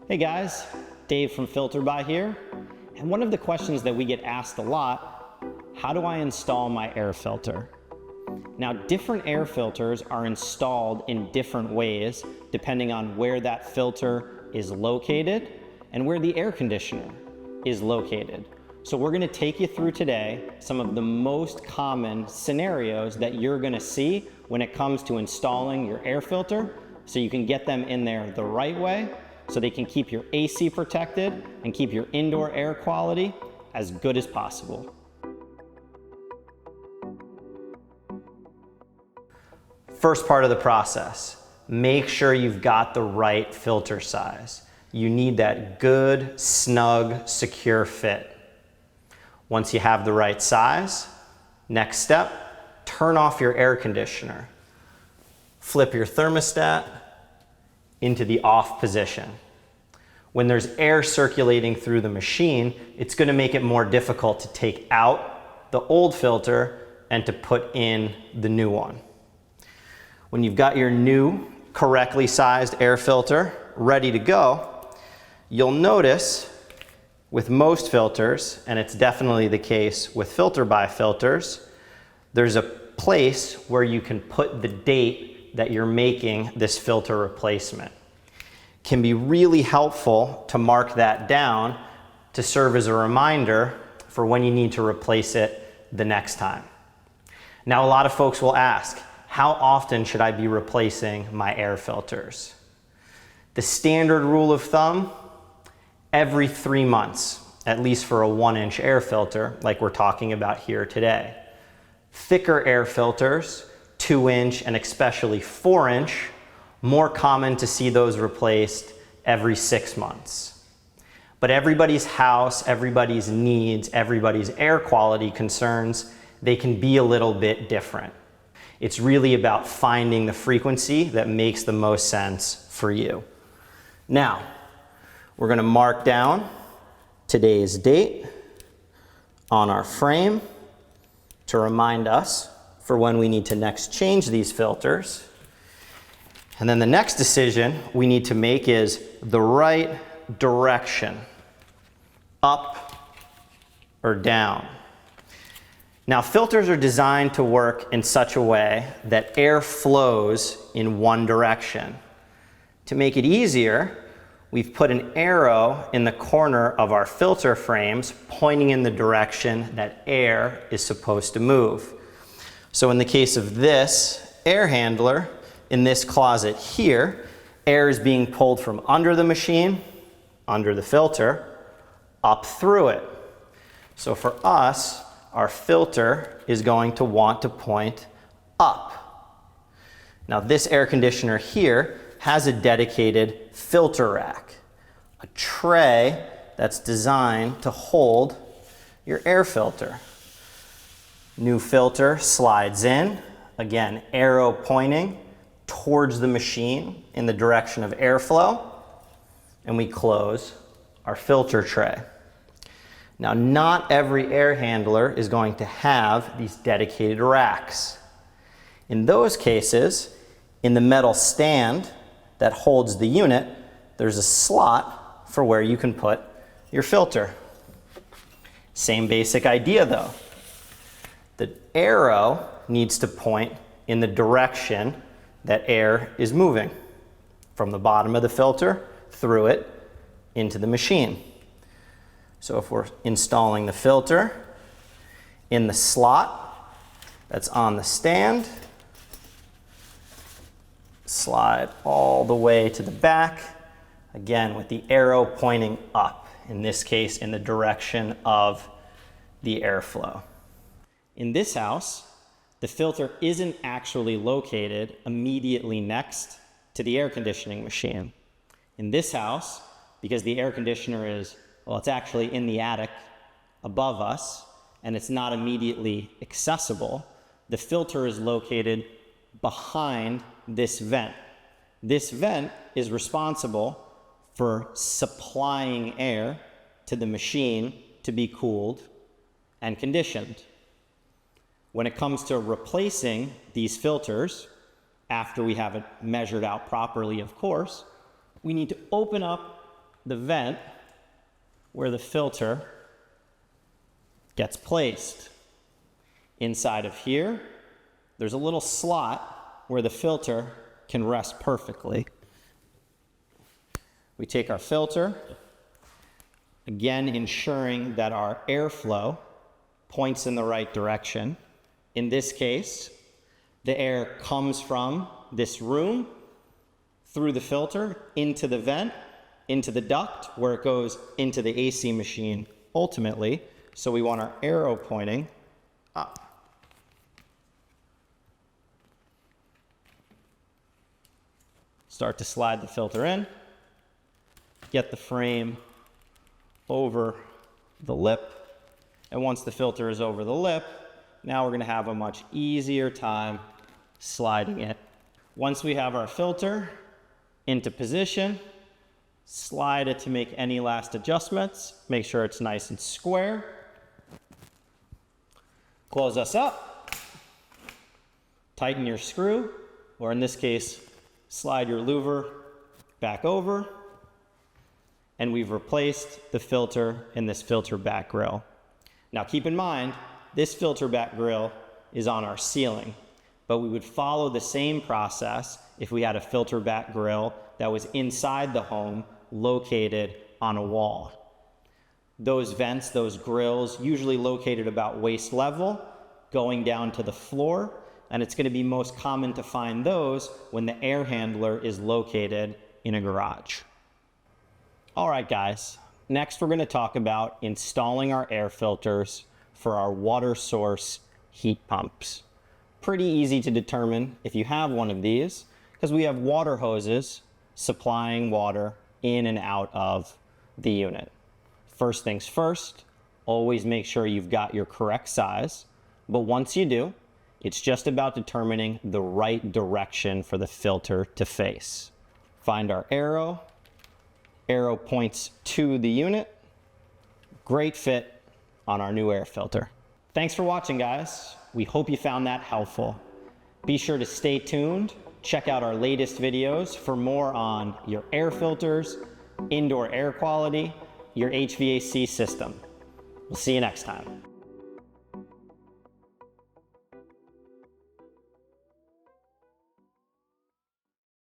Hey guys, Dave from Filterbuy here. And one of the questions that we get asked a lot, how do I install my air filter? Now, different air filters are installed in different ways depending on where that filter is located and where the air conditioner is located. So we're gonna take you through today some of the most common scenarios that you're gonna see when it comes to installing your air filter, so you can get them in there the right way, so they can keep your AC protected and keep your indoor air quality as good as possible. First part of the process, make sure you've got the right filter size. You need that good, snug, secure fit. Once you have the right size, next step, turn off your air conditioner. Flip your thermostat into the off position. When there's air circulating through the machine, it's going to make it more difficult to take out the old filter and to put in the new one. When you've got your new correctly sized air filter ready to go, you'll notice with most filters, and it's definitely the case with Filterbuy filters, there's a place where you can put the date that you're making this filter replacement. Can be really helpful to mark that down to serve as a reminder for when you need to replace it the next time. Now, a lot of folks will ask, how often should I be replacing my air filters? The standard rule of thumb, every 3 months, at least for a 1-inch air filter like we're talking about here today. Thicker air filters, 2-inch and especially 4-inch, more common to see those replaced every 6 months. But everybody's house, everybody's needs, everybody's air quality concerns, they can be a little bit different. It's really about finding the frequency that makes the most sense for you. Now, we're gonna mark down today's date on our frame to remind us for when we need to next change these filters. And then the next decision we need to make is the right direction, up or down. Now, filters are designed to work in such a way that air flows in one direction. To make it easier, we've put an arrow in the corner of our filter frames pointing in the direction that air is supposed to move. So in the case of this air handler, in this closet here, air is being pulled from under the machine, under the filter, up through it. So for us, our filter is going to want to point up. Now, this air conditioner here has a dedicated filter rack, a tray that's designed to hold your air filter. New filter slides in, again, arrow pointing towards the machine in the direction of airflow, and we close our filter tray. Now, not every air handler is going to have these dedicated racks. In those cases, in the metal stand that holds the unit, there's a slot for where you can put your filter. Same basic idea though. The arrow needs to point in the direction that air is moving, from the bottom of the filter, through it, into the machine. So if we're installing the filter in the slot that's on the stand, slide all the way to the back, again with the arrow pointing up, in this case in the direction of the airflow. In this house, the filter isn't actually located immediately next to the air conditioning machine. In this house, because the air conditioner is, well, it's actually in the attic above us, and it's not immediately accessible, the filter is located behind this vent. This vent is responsible for supplying air to the machine to be cooled and conditioned. When it comes to replacing these filters, after we have it measured out properly, of course, we need to open up the vent where the filter gets placed. Inside of here, there's a little slot where the filter can rest perfectly. We take our filter, again ensuring that our airflow points in the right direction. In this case, the air comes from this room through the filter into the vent, into the duct where it goes into the AC machine ultimately. So we want our arrow pointing up. Start to slide the filter in, get the frame over the lip. And once the filter is over the lip, now we're going to have a much easier time sliding it. Once we have our filter into position, slide it to make any last adjustments. Make sure it's nice and square. Close us up. Tighten your screw, or in this case, slide your louver back over. And we've replaced the filter in this filter back grill. Now keep in mind, this filter back grill is on our ceiling, but we would follow the same process if we had a filter back grill that was inside the home located on a wall. Those vents, those grills, usually located about waist level, going down to the floor, and it's going to be most common to find those when the air handler is located in a garage. All right, guys, next we're going to talk about installing our air filters for our water source heat pumps. Pretty easy to determine if you have one of these because we have water hoses supplying water in and out of the unit. First things first, always make sure you've got your correct size, but once you do, it's just about determining the right direction for the filter to face. Find our arrow points to the unit. Great fit on our new air filter. Thanks for watching, guys. We hope you found that helpful. Be sure to stay tuned. Check out our latest videos for more on your air filters, indoor air quality, your HVAC system. We'll see you next time.